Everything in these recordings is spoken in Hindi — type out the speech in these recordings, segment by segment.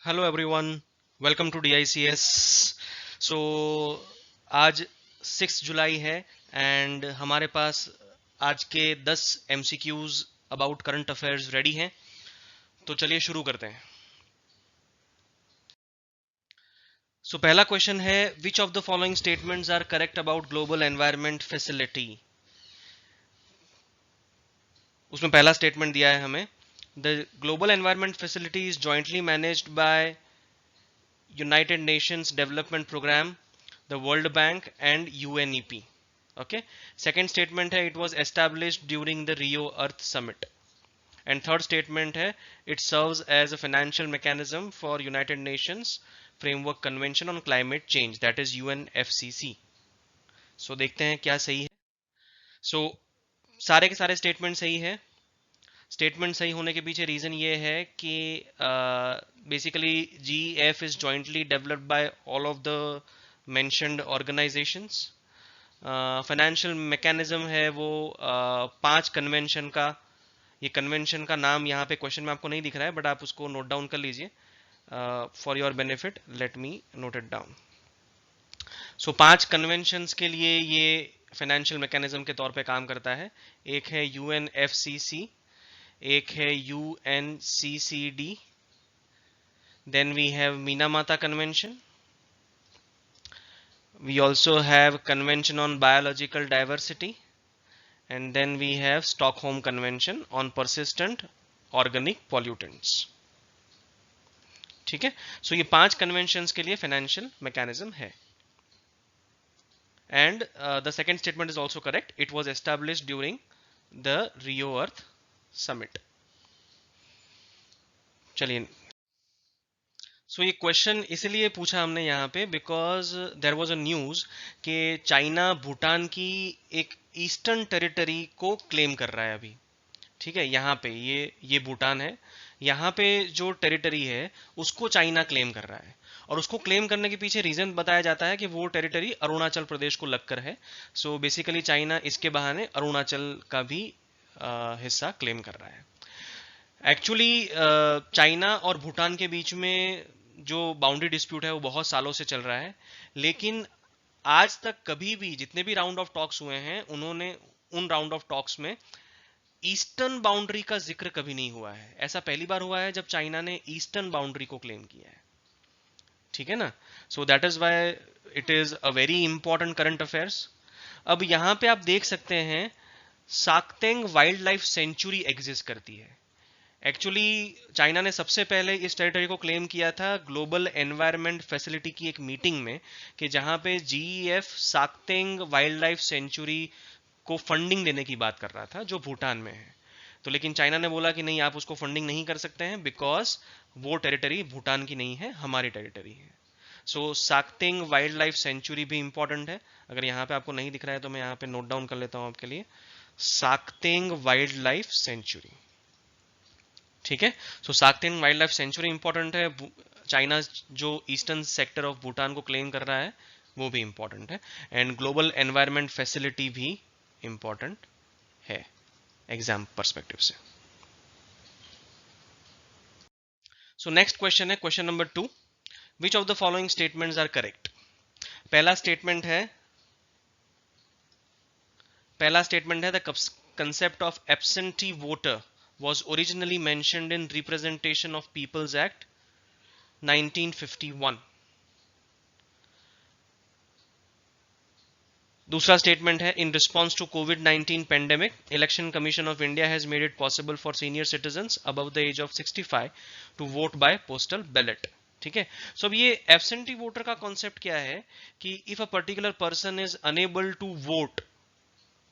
Hello everyone, welcome to DICS। So आज 6 जुलाई है एंड हमारे पास आज के 10 MCQs about current affairs ready हैं। तो चलिए शुरू करते हैं। सो पहला क्वेश्चन है, which of the following statements are correct about global environment facility. उसमें पहला स्टेटमेंट दिया है हमें, the global environment facility is jointly managed by United Nations development programme, the World Bank and UNEP. Okay. Second statement है, it was established during the Rio Earth Summit. And third statement है, it serves as a financial mechanism for United Nations Framework Convention on Climate Change, that is UNFCCC. So देखते हैं क्या सही है। So सारे के सारे स्टेटमेंट सही है। स्टेटमेंट सही होने के पीछे रीजन ये है कि basically GEF is jointly developed by all of the mentioned organisations. Financial mechanism है वो 5 कन्वेंशन का। ये कन्वेंशन का नाम यहाँ पे क्वेश्चन में आपको नहीं दिख रहा है, बट आप उसको नोट डाउन कर लीजिए for your benefit. Let me note it down. So 5 conventions के लिए ये फाइनेंशियल मैकेनिज्म के तौर पे काम करता है। एक है UNFCCC, एक है UNCCD, then we have Minamata Convention, we also have Convention on Biological Diversity, and then we have Stockholm Convention on Persistent Organic Pollutants. ठीक है, सो ये 5 कन्वेंशंस के लिए फाइनेंशियल मैकेनिज्म है। And the second statement is also correct, it was established during the Rio Earth summit. चलिए, सो ये क्वेश्चन इसलिए पूछा हमने यहाँ पे because there was a news कि चाइना भूटान की एक ईस्टर्न टेरिटरी को क्लेम कर रहा है अभी। ठीक है, यहाँ पे ये भूटान है, यहाँ पे जो टेरिटरी है उसको चाइना क्लेम कर रहा है। और उसको क्लेम करने के पीछे रीजन बताया जाता है कि वो टेरिटरी अरुणाचल प्रदेश को लगकर है। सो बेसिकली चाइना इसके बहाने अरुणाचल का भी हिस्सा क्लेम कर रहा है। एक्चुअली चाइना और भूटान के बीच में जो बाउंड्री डिस्प्यूट है वो बहुत सालों से चल रहा है, लेकिन आज तक कभी भी जितने भी राउंड ऑफ टॉक्स हुए हैं उन्होंने उन राउंड ऑफ टॉक्स में ईस्टर्न बाउंड्री का जिक्र कभी नहीं हुआ है। ऐसा पहली बार हुआ है जब चाइना ने ईस्टर्न बाउंड्री को क्लेम किया है। ठीक है ना, so that is why it is a very important current affairs. अब यहां पे आप देख सकते हैं साक्तेंग वाइल्ड लाइफ सेंचुरी एग्जिस्ट करती है। एक्चुअली चाइना ने सबसे पहले इस टेरिटरी को क्लेम किया था ग्लोबल एनवायरनमेंट फैसिलिटी की एक मीटिंग में, कि जहां पे GEF साक्तेंग वाइल्ड लाइफ सेंचुरी को फंडिंग देने की बात कर रहा था जो भूटान में है। तो लेकिन चाइना ने बोला कि नहीं, आप उसको फंडिंग नहीं कर सकते हैं बिकॉज वो टेरिटरी भूटान की नहीं है, हमारी टेरिटरी है। So Sakteng wild life century भी इंपॉर्टेंट है। अगर यहाँ पे आपको नहीं दिख रहा है तो मैं यहाँ पे नोट डाउन कर लेता हूँ आपके लिए, साक्तेंग वाइल्ड लाइफ सेंचुरी। ठीक है, so Sakteng wild life sanctuary important है। चाइना जो ईस्टर्न सेक्टर ऑफ भूटान को क्लेम कर रहा है वो भी इंपॉर्टेंट है। एंड ग्लोबल एनवायरनमेंट फैसिलिटी भी इंपॉर्टेंट है एग्जाम पर्सपेक्टिव से। सो नेक्स्ट क्वेश्चन है question number 2, which of the following statements are correct. पहला स्टेटमेंट है the concept of absentee voter was originally mentioned in Representation of Peoples Act 1951. दूसरा स्टेटमेंट है, इन रिस्पॉन्स टू कोविड-19 pandemic election commission of India has made it possible for senior citizens above the age of 65 to vote by postal ballot. ठीक है, सो अब ये एब्सेंटी वोटर का कॉन्सेप्ट क्या है कि if a particular person is unable to vote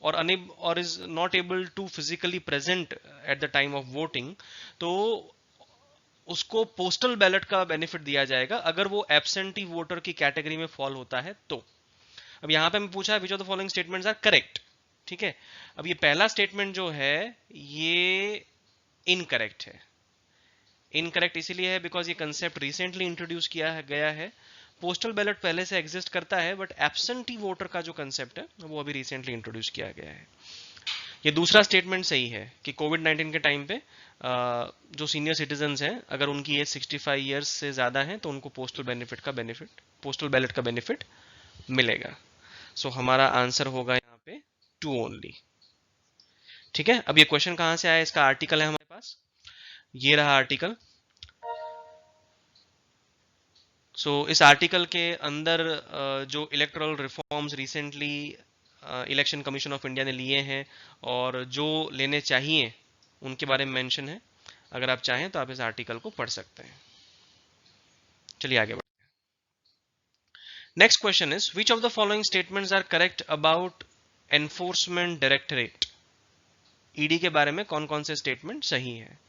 or is not able to physically present at the time of voting, तो उसको पोस्टल बैलेट का बेनिफिट दिया जाएगा अगर वो एब्सेंटी वोटर की कैटेगरी में फॉल होता है तो। अब यहां पे मैं पूछा which of the following statements are correct. ठीक है, अब ये पहला स्टेटमेंट जो है ये इनकरेक्ट है। इनकरेक्ट इसीलिए है बिकॉज ये कंसेप्ट रिसेंटली इंट्रोड्यूस किया गया है। पोस्टल बैलेट पहले से एग्जिस्ट करता है, बट एब्सेंटी वोटर का जो कंसेप्ट है वो अभी रिसेंटली इंट्रोड्यूस किया गया है। ये दूसरा स्टेटमेंट सही है कि कोविड-19 के टाइम पे जो सीनियर सिटीजन्स हैं अगर उनकी एज 65 ईयर्स से ज़्यादा है तो उनको पोस्टल बैलेट का बेनिफिट मिलेगा। सो हमारा आंसर होगा यहाँ पे 2 ओनली। ठीक है, अब ये क्वेश्चन कहाँ से आया, इसका आर्टिकल है हमारे पास, ये रहा आर्टिकल। इस आर्टिकल के अंदर जो electoral reforms recently election commission of India ने लिए हैं और जो लेने चाहिए उनके बारे में मेंशन है। अगर आप चाहें तो आप इस आर्टिकल को पढ़ सकते हैं। चलिए आगे बढ़ते हैं। Next question is which of the following statements are correct about enforcement directorate. ED के बारे में कौन कौन से स्टेटमेंट सही है।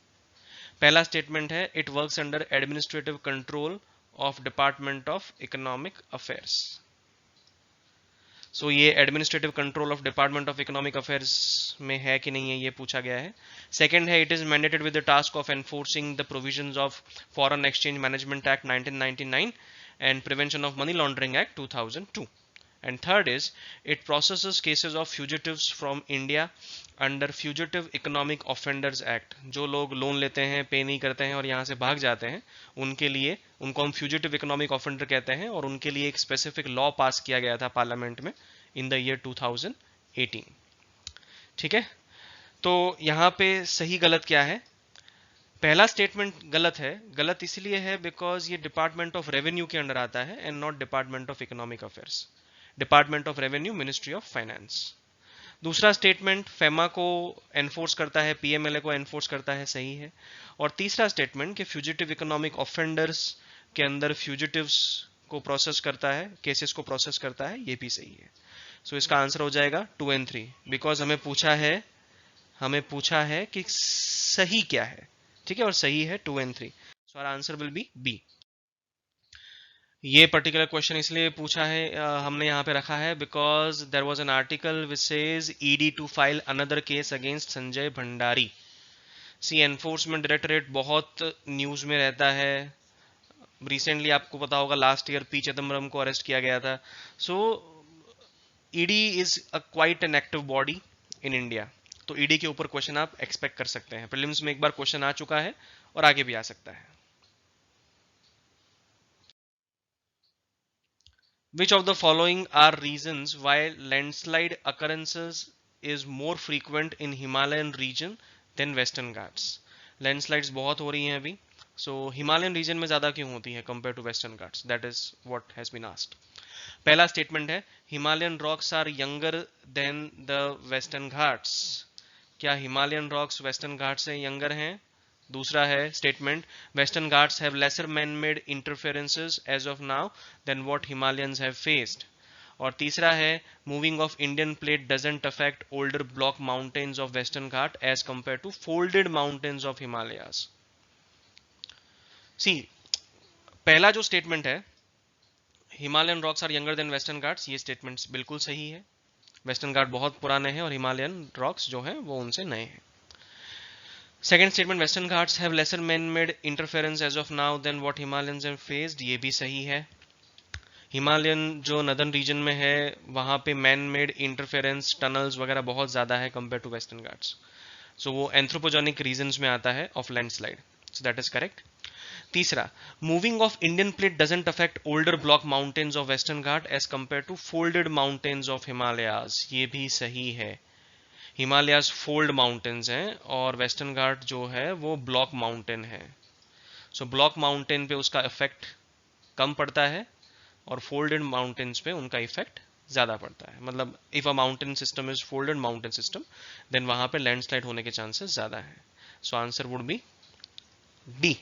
पहला स्टेटमेंट है it works under administrative control of department of economic affairs. ये administrative control of department of economic affairs में है कि नहीं है, ये पूछा गया है। सेकंड है it is mandated with the task of enforcing the provisions of foreign exchange management act 1999 and prevention of money laundering act 2002। And third is it processes cases of fugitives from India under Fugitive Economic Offenders Act। जो लोग लोन लेते हैं, पे नहीं करते हैं और यहाँ से भाग जाते हैं, उनके लिए, उनको हम फ्यूजिटिव इकोनॉमिक ऑफेंडर कहते हैं और उनके लिए एक स्पेसिफिक लॉ पास किया गया था पार्लियामेंट में इन द ईयर 2018। ठीक है, तो यहाँ पे सही गलत क्या है। पहला स्टेटमेंट गलत है। गलत इसलिए है बिकॉज ये डिपार्टमेंट ऑफ रेवेन्यू के अंडर आता है and not department of economic affairs. Department of revenue, ministry of finance. दूसरा स्टेटमेंट फेमा को एनफोर्स करता है, पीएमएलए को एनफोर्स करता है, सही है। और तीसरा स्टेटमेंट कि फ्यूजिटिव इकोनॉमिक ऑफेंडर्स के अंदर फ्यूजिटिव्स को प्रोसेस करता है, केसेस को प्रोसेस करता है, ये भी सही है। इसका आंसर हो जाएगा 2 and 3 बिकॉज हमें पूछा है कि सही क्या है। ठीक है, और सही है 2 and 3। Our answer will be B. ये पर्टिकुलर क्वेश्चन इसलिए पूछा है, हमने यहाँ पे रखा है because there was an article which says ED to file another case against Sanjay Bhandari. Enforcement directorate बहुत न्यूज में रहता है। रिसेंटली आपको पता होगा लास्ट ईयर पी चिदम्बरम को अरेस्ट किया गया था। ED is a quite an active body in India. तो ईडी के ऊपर क्वेश्चन आप एक्सपेक्ट कर सकते हैं। प्रीलिम्स में एक बार क्वेश्चन आ चुका है और आगे भी आ सकता है। Which of the following are reasons why landslide occurrences is more frequent in Himalayan region than Western Ghats? Landslides बहुत हो रही हैं अभी, Himalayan region में ज़्यादा क्यों होती हैं compared to Western Ghats? That is what has been asked. पहला स्टेटमेंट है Himalayan rocks are younger than the Western Ghats। क्या Himalayan rocks Western Ghats से younger हैं? दूसरा है statement Western Ghats have lesser man made interferences as of now than what Himalayans have faced. और तीसरा है moving of Indian plate doesn't affect older block mountains of western Ghat as compare to folded mountains of Himalayas. पहला जो स्टेटमेंट है Himalayan rocks are younger than Western Ghats, ये स्टेटमेंट बिल्कुल सही है। वेस्टर्न घाट बहुत पुराने हैं और हिमालयन रॉक्स जो हैं वो उनसे नए हैं। Second statement Western Ghats have lesser man made interference as of now than what Himalayans have faced, ये भी सही है। हिमालयन जो नदर्न रीजन में है वहां पे मैन मेड इंटरफेरेंस, टनल्स वगैरह बहुत ज्यादा है कंपेयर टू वेस्टर्न घाट्स। वो एंथ्रोपोजेनिक रीजन्स में आता है of landslide. That is correct. तीसरा moving of Indian plate doesn't affect older block mountains of western Ghat as compare to folded mountains of Himalayas, ये भी सही है। हिमालयाज फोल्ड माउंटेन्स हैं और वेस्टर्न घाट जो है वो ब्लॉक माउंटेन है। ब्लॉक माउंटेन पे उसका इफेक्ट कम पड़ता है और फोल्डेड माउंटेन्स पे उनका इफेक्ट ज्यादा पड़ता है। मतलब if a mountain system is folded mountain system then वहां पे लैंडस्लाइड होने के चांसेस ज्यादा है। Answer would be D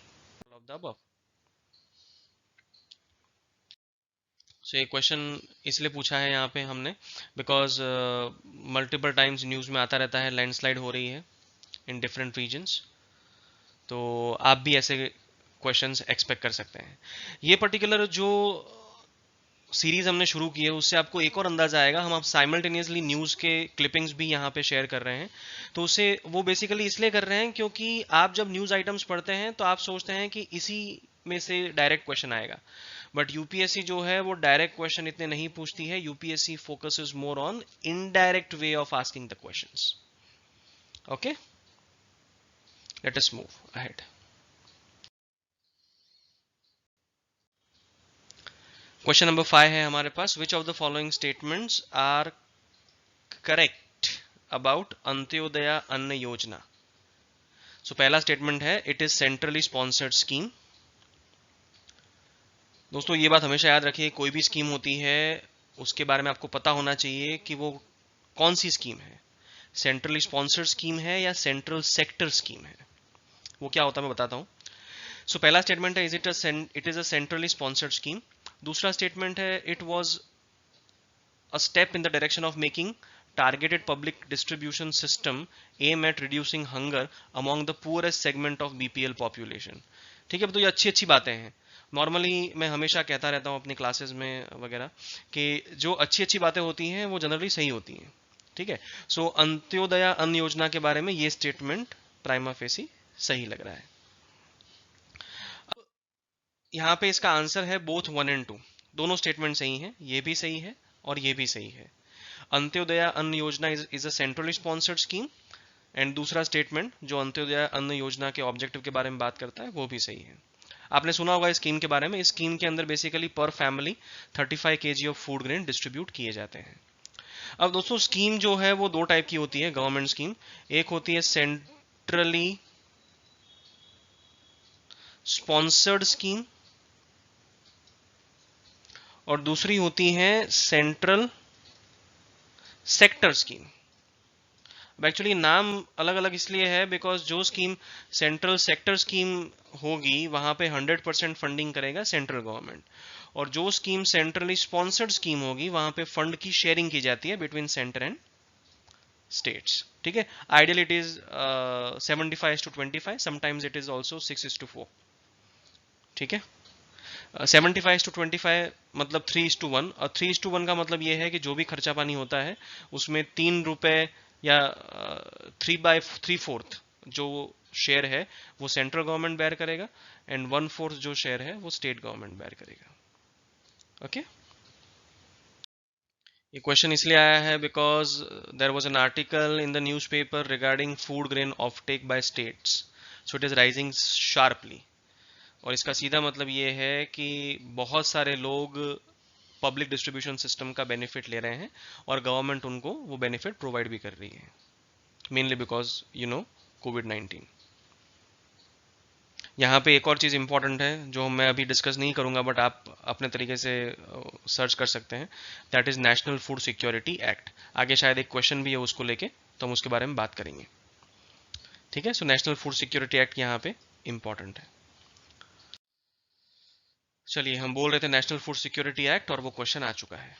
of the above. ये क्वेश्चन इसलिए पूछा है यहाँ पे हमने बिकॉज मल्टीपल टाइम्स न्यूज में आता रहता है लैंडस्लाइड हो रही है इन डिफरेंट रीजन्स। तो आप भी ऐसे क्वेश्चंस एक्सपेक्ट कर सकते हैं। ये पर्टिकुलर जो सीरीज हमने शुरू की है उससे आपको एक और अंदाजा आएगा। हम आप साइमल्टेनियसली न्यूज़ के क्लिपिंग्स भी यहाँ पे शेयर कर रहे हैं। तो उसे वो बेसिकली इसलिए कर रहे हैं क्योंकि आप जब न्यूज़ आइटम्स पढ़ते हैं तो आप सोचते हैं कि इसी में से डायरेक्ट क्वेश्चन आएगा, बट यूपीएससी जो है वो डायरेक्ट क्वेश्चन इतने नहीं पूछती है। UPSC focuses more on indirect way of asking the questions. Okay, let us move ahead. Question number 5 है हमारे पास, which of the following statements are correct about Antyodaya Anna Yojana. So पहला स्टेटमेंट है, it is centrally sponsored scheme. दोस्तों ये बात हमेशा याद रखिए, कोई भी स्कीम होती है उसके बारे में आपको पता होना चाहिए कि वो कौन सी स्कीम है, सेंट्रली स्पॉन्सर्ड स्कीम है या सेंट्रल सेक्टर स्कीम है। वो क्या होता है मैं बताता हूँ। सो पहला स्टेटमेंट है, it is a centrally sponsored scheme. दूसरा स्टेटमेंट है, it was a step in the direction of making targeted public distribution system aim at reducing hunger among the poorest segment of BPL population। ठीक है, तो ये अच्छी अच्छी बातें हैं। नॉर्मली मैं हमेशा कहता रहता हूँ अपनी क्लासेस में वगैरह कि जो अच्छी अच्छी बातें होती हैं वो जनरली सही होती हैं। ठीक है, सो अंत्योदया अन्न योजना के बारे में ये स्टेटमेंट प्राइमा फेसी सही लग रहा है। यहाँ पे इसका आंसर है बोथ 1 एंड 2, दोनों स्टेटमेंट सही हैं, ये भी सही है और ये भी सही है। अंत्योदया अन्न योजना is a centrally sponsored scheme, and दूसरा स्टेटमेंट जो अंत्योदय अन्न योजना के ऑब्जेक्टिव के बारे में बात करता है वो भी सही है। आपने सुना होगा इस स्कीम के बारे में, इस स्कीम के अंदर बेसिकली पर family 35 kg of food grain distribute किए जाते हैं। अब दोस्तों स्कीम जो है वो दो टाइप की होती है गवर्नमेंट स्कीम, एक होती है सेंट्रली स्पॉन्सर्ड स्कीम और दूसरी होती है सेंट्रल सेक्टर स्कीम। एक्चुअली नाम अलग अलग इसलिए है बिकॉज जो स्कीम सेंट्रल सेक्टर स्कीम होगी वहां पे 100% फंडिंग करेगा सेंट्रल गवर्नमेंट, और जो स्कीम सेंट्रली स्पॉन्सर्ड स्कीम होगी वहां पे फंड की शेयरिंग की जाती है बिटवीन सेंटर एंड स्टेट्स। ठीक है, ideal it is 75:25, sometimes it is also 6:4। ठीक है, 75:25 मतलब 3:1, और 3:1 का मतलब ये है कि जो भी खर्चा पानी होता है उसमें 3 रुपए या 3/3 जो शेयर है वो सेंट्रल गवर्नमेंट बेयर करेगा, एंड 1/4 जो शेयर है वो स्टेट गवर्नमेंट बेयर करेगा। ओके, ये क्वेश्चन इसलिए आया है because there was an article in the newspaper regarding food grain offtake by states, so it is rising sharply. और इसका सीधा मतलब ये है कि बहुत सारे लोग पब्लिक डिस्ट्रीब्यूशन सिस्टम का बेनिफिट ले रहे हैं और गवर्नमेंट उनको वो बेनिफिट प्रोवाइड भी कर रही है, मेनली बिकॉज कोविड-19। यहाँ पे एक और चीज़ इंपॉर्टेंट है जो मैं अभी डिस्कस नहीं करूंगा बट आप अपने तरीके से सर्च कर सकते हैं, that is national Food Security act. आगे शायद एक क्वेश्चन भी है उसको लेके, तो हम उसके बारे में बात करेंगे। ठीक है, so national Food Security act यहाँ पे इंपॉर्टेंट है। चलिए, हम बोल रहे थे नेशनल फूड सिक्योरिटी एक्ट और वो क्वेश्चन आ चुका है।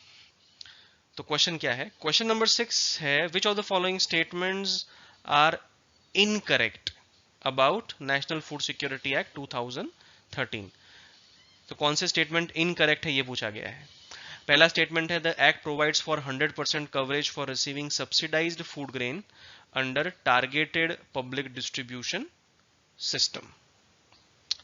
तो क्वेश्चन क्या है, क्वेश्चन नंबर 6 है, which of the following statements are incorrect about National Food Security Act 2013। तो कौन से स्टेटमेंट इनकरेक्ट है ये पूछा गया है। पहला स्टेटमेंट है, the act provides for 100% coverage for receiving subsidised food grain under targeted public distribution system.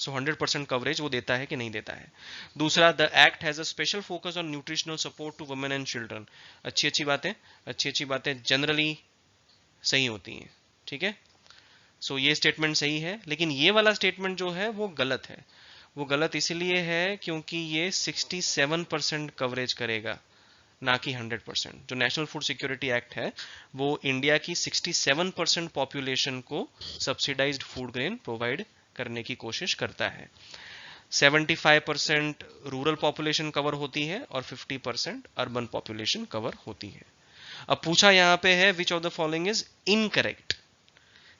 So 100% coverage वो देता है कि नहीं देता है। दूसरा, the act has a special focus on nutritional support to women and children. अच्छी अच्छी बातें जनरली सही होती हैं। ठीक है, सो ये स्टेटमेंट सही है, लेकिन ये वाला स्टेटमेंट जो है वो गलत है। वो गलत इसलिए है क्योंकि ये 67% कवरेज करेगा, ना कि 100%। जो नेशनल फूड सिक्योरिटी एक्ट है वो इंडिया की 67% पॉपुलेशन को सब्सिडाइज्ड फूड ग्रेन प्रोवाइड करने की कोशिश करता है। 75% रूरल पॉपुलेशन कवर होती है और 50% अर्बन पॉपुलेशन कवर होती है। अब पूछा यहाँ पे है, which of the following is incorrect.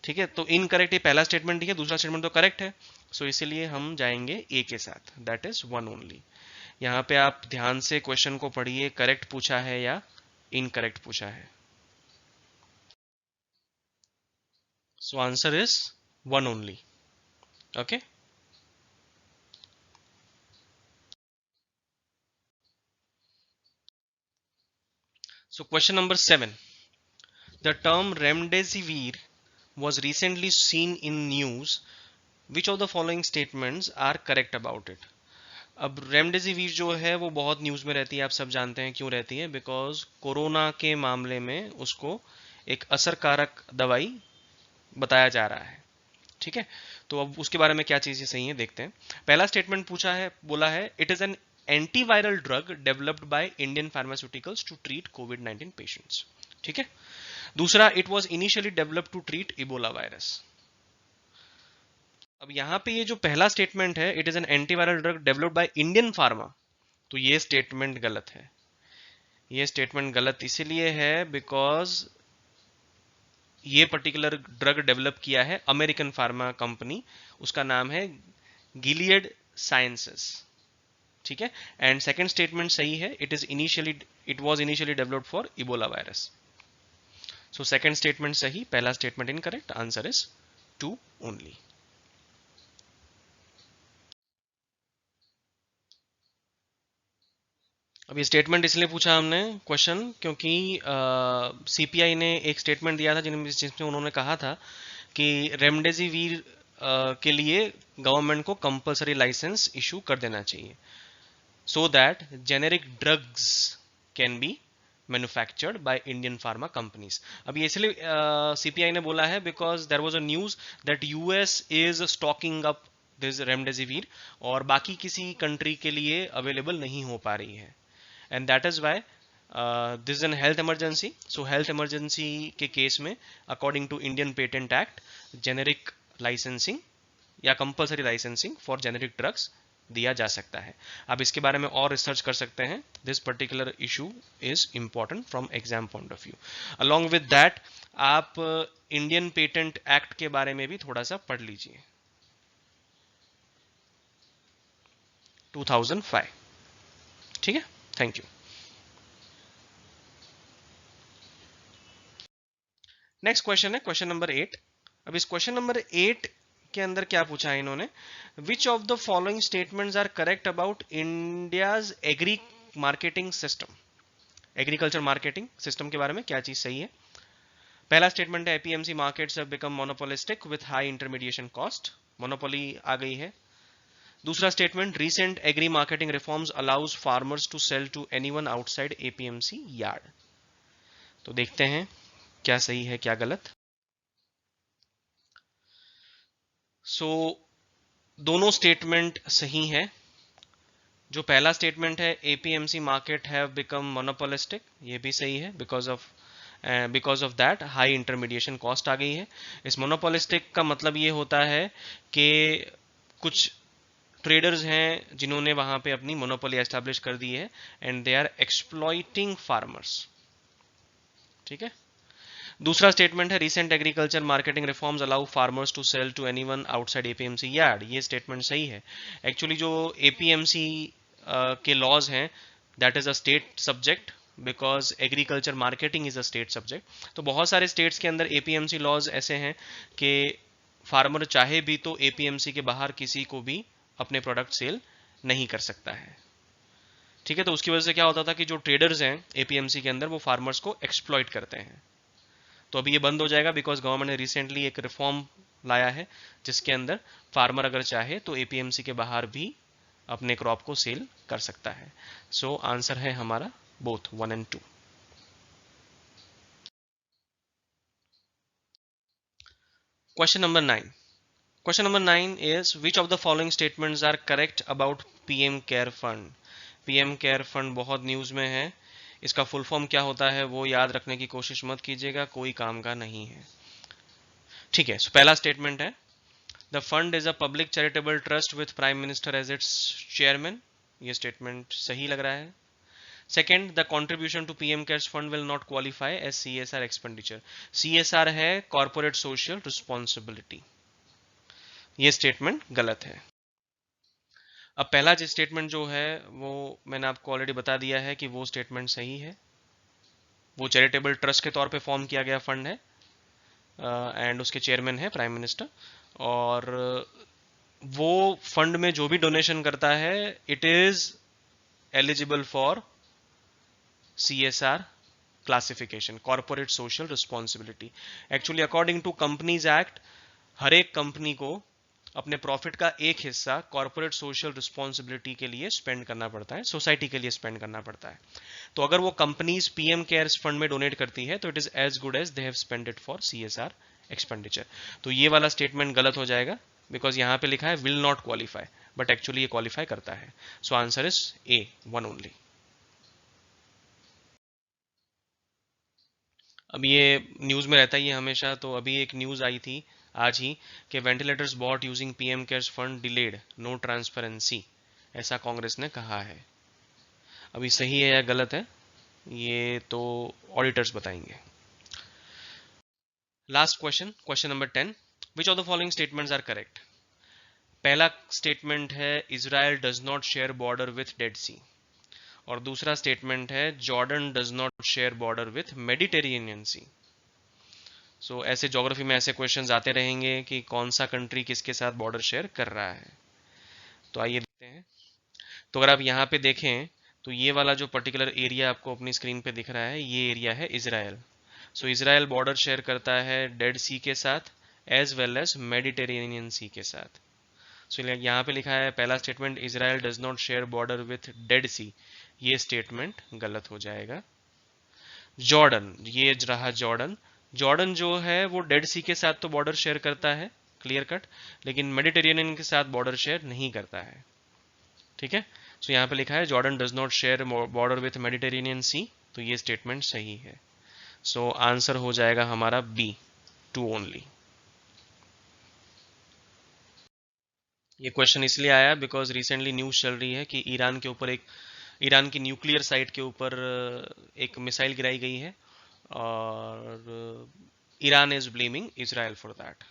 ठीक है, तो इनकरेक्ट ये पहला स्टेटमेंट है, दूसरा स्टेटमेंट तो करेक्ट है, सो इसीलिए हम जाएंगे ए के साथ, दैट इज 1 ओनली। यहाँ पे आप ध्यान से क्वेश्चन को पढ़िए, करेक्ट पूछा है या इनकरेक्ट पूछा है। So answer is 1 only. Okay, so question number 7, the term remdesivir was recently seen in news, which of the following statements are correct about it। अब रेमडेसिविर जो है वो बहुत न्यूज़ में रहती है, आप सब जानते हैं क्यों रहती है, बिकॉज कोरोना के मामले में उसको एक असरकारक दवाई बताया जा रहा है। ठीक है, तो अब उसके बारे में क्या चीजें सही है देखते हैं। पहला स्टेटमेंट पूछा है, बोला है it is an antiviral drug developed by Indian pharmaceuticals to treat कोविड-19 पेशेंट्स। ठीक है। दूसरा, it was initially developed to treat Ebola virus. अब यहां पे ये जो पहला स्टेटमेंट है, it is an antiviral drug developed by Indian pharma, तो ये स्टेटमेंट गलत है। ये स्टेटमेंट गलत इसीलिए है बिकॉज ये पर्टिकुलर ड्रग डेवलप किया है अमेरिकन फार्मा कंपनी, उसका नाम है गिलियड साइंसेस। ठीक है। एंड सेकंड स्टेटमेंट सही है, it was initially developed for Ebola virus. So second statement सही, पहला statement incorrect, answer is 2 only. अब ये स्टेटमेंट इसलिए पूछा हमने क्वेश्चन क्योंकि सीपीआई ने एक स्टेटमेंट दिया था जिसमें उन्होंने कहा था कि रेमडेसिविर के लिए गवर्नमेंट को कंपलसरी लाइसेंस इशू कर देना चाहिए so that generic drugs can be manufactured by Indian pharma companies. अब ये इसलिए सीपीआई ने बोला है because there was a news that US is stocking up this remdesivir और बाकी किसी कंट्री के लिए अवेलेबल नहीं हो पा रही है, and that is why this is an health emergency. So health emergency के केस में according to Indian patent act generic licensing या compulsory licensing for generic drugs दिया जा सकता है। आप इसके बारे में और रिसर्च कर सकते हैं। This particular issue is important from exam point of view. Along with that आप इंडियन पेटेंट एक्ट के बारे में भी थोड़ा सा पढ़ लीजिए, 2005। ठीक है, थैंक यू। नेक्स्ट क्वेश्चन है क्वेश्चन नंबर 8। अब इस क्वेश्चन नंबर 8 के अंदर क्या पूछा है इन्होंने, which of the following statements are correct about India's agri marketing system. Agriculture marketing system के बारे में क्या चीज सही है। पहला स्टेटमेंट है APMC markets have become monopolistic with high intermediation cost, monopoly आ गई है। दूसरा statement, recent agri marketing reforms allows farmers to sell to anyone outside APMC yard. तो देखते हैं क्या सही है क्या गलत। सो दोनों स्टेटमेंट सही है। जो पहला स्टेटमेंट है APMC market have become monopolistic, ये भी सही है because of that high intermediation cost आ गई है। इस मोनोपोलिस्टिक का मतलब ये होता है कि कुछ ट्रेडर्स हैं जिन्होंने वहां पे अपनी मोनोपोली एस्टैब्लिश कर दी है and they are exploiting farmers. ठीक है। दूसरा स्टेटमेंट है recent agriculture marketing reforms allow farmers to sell to anyone outside APMC yard, ये स्टेटमेंट सही है। एक्चुअली जो एपीएमसी के लॉज हैं that is a state subject because agriculture marketing is a state subject. तो बहुत सारे स्टेट्स के अंदर एपीएमसी लॉज ऐसे हैं कि फार्मर चाहे भी तो एपीएमसी के बाहर किसी को भी अपने प्रोडक्ट सेल नहीं कर सकता है। ठीक है, तो उसकी वजह से क्या होता था कि जो ट्रेडर्स हैं एपीएमसी के अंदर वो फार्मर्स को एक्सप्लॉइट करते हैं। तो अभी ये बंद हो जाएगा बिकॉज गवर्नमेंट ने रिसेंटली एक रिफॉर्म लाया है जिसके अंदर फार्मर अगर चाहे तो एपीएमसी के बाहर भी अपने क्रॉप को सेल कर सकता है। सो आंसर है हमारा both 1 and 2। Question number 9। Question number 9 is which of the following statements are correct about PM care fund. PM care fund बहुत न्यूज में है, इसका फुल फॉर्म क्या होता है वो याद रखने की कोशिश मत कीजिएगा, कोई काम का नहीं है। ठीक है, सो पहला स्टेटमेंट है the fund is a public charitable trust with prime minister as its chairman, ये स्टेटमेंट सही लग रहा है। Second, the contribution to PM cares fund will not qualify as CSR expenditure, CSR है कॉर्पोरेट सोशल रिस्पॉन्सिबिलिटी, ये स्टेटमेंट गलत है। अब पहला जो स्टेटमेंट जो है वो मैंने आपको ऑलरेडी बता दिया है कि वो स्टेटमेंट सही है, वो चैरिटेबल ट्रस्ट के तौर पे फॉर्म किया गया फंड है एंड उसके चेयरमैन है प्राइम मिनिस्टर, और वो फंड में जो भी डोनेशन करता है it is eligible for CSR classification, corporate social responsibility. Actually according to companies act हर एक कंपनी को अपने प्रॉफिट का एक हिस्सा कॉर्पोरेट सोशल रिस्पॉन्सिबिलिटी के लिए स्पेंड करना पड़ता है, सोसाइटी के लिए स्पेंड करना पड़ता है। तो अगर वो कंपनीज पीएम केयर्स फंड में डोनेट करती है तो it is as good as they have spend it for CSR expenditure. तो ये वाला स्टेटमेंट गलत हो जाएगा बिकॉज यहाँ पे लिखा है will not qualify, but actually ये क्वालिफाई करता है। So answer is a, one only. अब ये न्यूज़ में रहता ही है हमेशा, तो अभी एक न्यूज़ आई थी आज ही कि ventilators bought using PM cares fund delayed, no transparency, ऐसा कांग्रेस ने कहा है। अभी सही है या गलत है ये तो ऑडिटर्स बताएंगे। Last question, question number 10, which of the following statements are correct. पहला स्टेटमेंट है Israel does not share border with Dead Sea, और दूसरा स्टेटमेंट है Jordan does not share border with Mediterranean Sea. So ऐसे ज्योग्राफी में ऐसे क्वेश्चंस आते रहेंगे कि कौन सा कंट्री किसके साथ बॉर्डर शेयर कर रहा है। तो आइए देखते हैं। तो अगर आप यहाँ पे देखें तो ये वाला जो पर्टिकुलर एरिया आपको अपनी स्क्रीन पे दिख रहा है, ये एरिया है Israel. So Israel border share करता है डेड सी के साथ as well as Mediterranean Sea के साथ। सो यहाँ पे लिखा है पहला statement Israel does not share border with Dead Sea, ये स्टेटमेंट गलत हो जाएगा। जॉर्डन, ये रहा जॉर्डन। जॉर्डन जो है वो डेड सी के साथ तो बॉर्डर शेयर करता है, क्लियर कट, लेकिन मेडिटेरेनियन के साथ बॉर्डर शेयर नहीं करता है। ठीक है, सो यहाँ पे लिखा है Jordan does not share border with Mediterranean Sea, तो ये स्टेटमेंट सही है। सो आंसर हो जाएगा हमारा बी, टू ओनली। ये क्वेश्चन इसलिए आया बिकॉज रिसेंटली न्यूज चल रही है कि ईरान की न्यूक्लियर साइट के ऊपर एक मिसाइल गिराई गई है, और Iran is blaming Israel for that.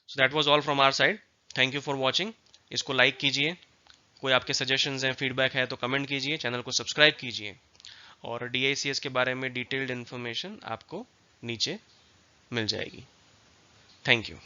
So that was all from our side, thank you for watching. इसको लाइक कीजिए, कोई आपके सजेशंस हैं, फीडबैक है तो कमेंट कीजिए, चैनल को सब्सक्राइब कीजिए, और DICS के बारे में डिटेल्ड इन्फॉर्मेशन आपको नीचे मिल जाएगी। Thank you.